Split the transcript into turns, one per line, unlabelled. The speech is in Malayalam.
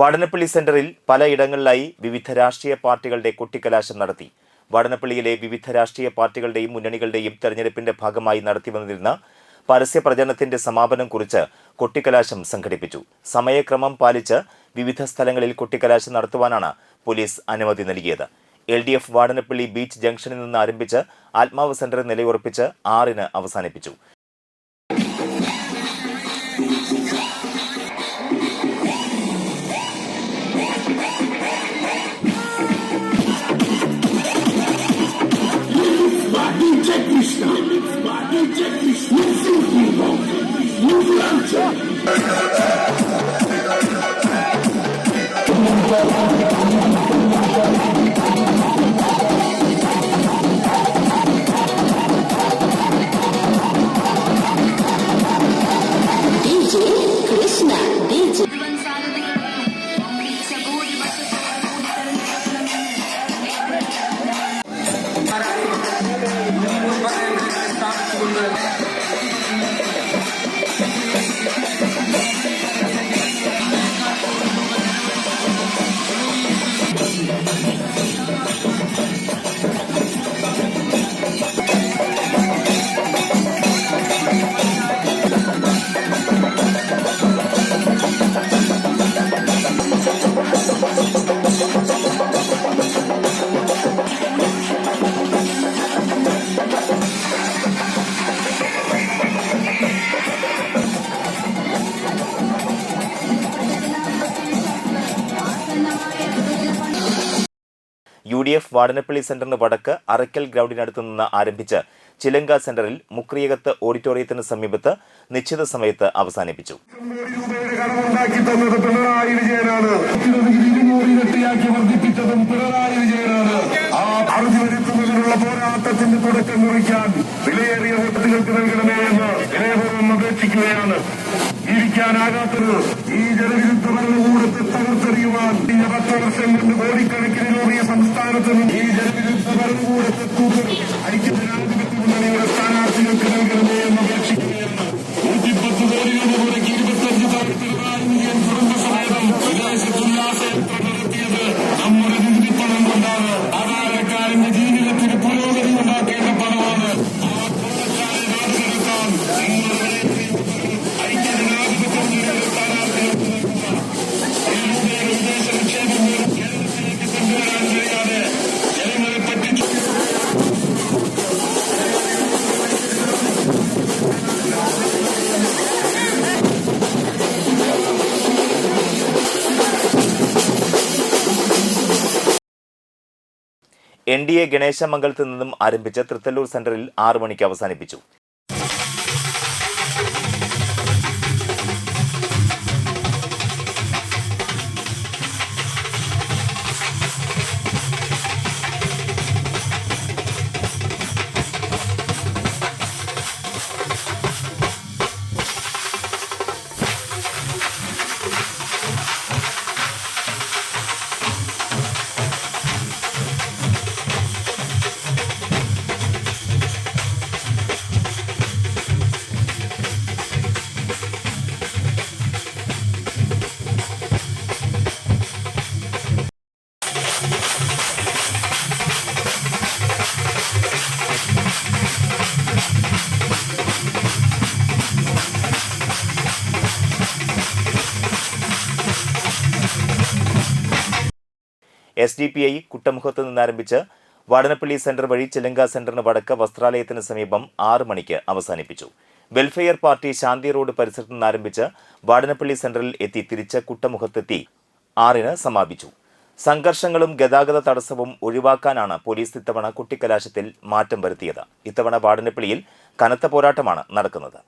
വാടനപ്പള്ളി സെന്ററിൽ പലയിടങ്ങളിലായി വിവിധ രാഷ്ട്രീയ പാർട്ടികളുടെ കൊട്ടിക്കലാശം നടത്തി. വാടനപ്പള്ളിയിലെ വിവിധ രാഷ്ട്രീയ പാർട്ടികളുടെയും മുന്നണികളുടെയും തെരഞ്ഞെടുപ്പിന്റെ ഭാഗമായി നടത്തിവന്നിരുന്ന പരസ്യ പ്രചരണത്തിന്റെ സമാപനം കുറിച്ച് കൊട്ടിക്കലാശം സംഘടിപ്പിച്ചു. സമയക്രമം പാലിച്ച് വിവിധ സ്ഥലങ്ങളിൽ കൊട്ടിക്കലാശം നടത്തുവാനാണ് പോലീസ് അനുമതി നൽകിയത്. LDF വാടനപ്പള്ളി ബീച്ച് ജംഗ്ഷനിൽ നിന്ന് ആരംഭിച്ച് ആത്മാവ് സെന്റർ നിലയുറപ്പിച്ച് 6-ന് അവസാനിപ്പിച്ചു. UDF വാടനപ്പള്ളി സെന്ററിന് വടക്ക് അറയ്ക്കൽ ഗ്രൗണ്ടിനടുത്ത് നിന്ന് ആരംഭിച്ച് ചിലങ്ക സെന്ററിൽ മുക്രിയകത്ത് ഓഡിറ്റോറിയത്തിന് സമീപത്ത് നിശ്ചിത സമയത്ത് അവസാനിപ്പിച്ചു.
പോരാട്ടത്തിന്റെ തുടക്കം കുറിക്കാൻ വിലയേറിയ വോട്ടുകൾക്ക് നൽകണമേ എന്ന് വിനയപൂർവ്വം അപേക്ഷിക്കുകയാണ്. ജീവിക്കാനാകാത്തത് ഈ ജനവിരുദ്ധ ഭരണകൂടത്തെ തകർത്തെറിയുവാൻ 10 വർഷം കൊണ്ട് കോടിക്കണക്കിന് രൂപയെ സംസ്ഥാനത്ത് ഈ ജനവിരുദ്ധ ഭരണകൂടത്തെ ഐക്യജനാധിപത്യ മുന്നണിയുടെ സ്ഥാനാർത്ഥികൾക്ക് നൽകണമേ എന്ന് അപേക്ഷിക്കുകയാണ്. 110 കോടി രൂപ മുടക്കി 25 പിണറായി കുടുംബസമേതം വിദേശത്തുല്ലാസയാത്ര നടത്തിയത് നമ്മുടെ നികുതി പണം കൊണ്ടാണ്. സാധാരണക്കാരന്റെ ജീവിതത്തിന് പുരോഗതി ഉണ്ടാക്കേണ്ട പണമാണ്. ആ പണക്കാരെ നാടുകടത്താൻ നിങ്ങളുടെ ഐക്യജനാധിപത്യ മുന്നണിയുടെ സ്ഥാനാർത്ഥികൾക്ക് നൽകുക. വിദേശ നിക്ഷേപങ്ങൾ കേരളത്തിലേക്ക് കൊണ്ടുവരാൻ കഴിയാതെ ജനങ്ങളെ പറ്റിച്ചു.
NDA ഗണേശമംഗലത്ത് നിന്നും ആരംഭിച്ച തൃത്തല്ലൂർ സെന്ററിൽ 6 മണിക്ക് അവസാനിപ്പിച്ചു. SDPI കുട്ടമുഖത്ത് നിന്നാരംഭിച്ച് വാടനപ്പള്ളി സെന്റർ വഴി ചിലങ്ക സെന്ററിന് വടക്ക് വസ്ത്രാലയത്തിന് സമീപം 6 മണിക്ക് അവസാനിപ്പിച്ചു. വെൽഫെയർ പാർട്ടി ശാന്തി റോഡ് പരിസരത്ത് നിന്നാരംഭിച്ച് വാടനപ്പള്ളി സെന്ററിൽ എത്തി തിരിച്ച് കുട്ടമുഖത്തെത്തി 6-ന് സമാപിച്ചു. സംഘർഷങ്ങളും ഗതാഗത തടസ്സവും ഒഴിവാക്കാനാണ് പോലീസ് ഇത്തവണ കൊട്ടിക്കലാശത്തിൽ മാറ്റം വരുത്തിയത്. ഇത്തവണ വാടനപ്പള്ളിയിൽ കനത്ത പോരാട്ടമാണ് നടക്കുന്നത്.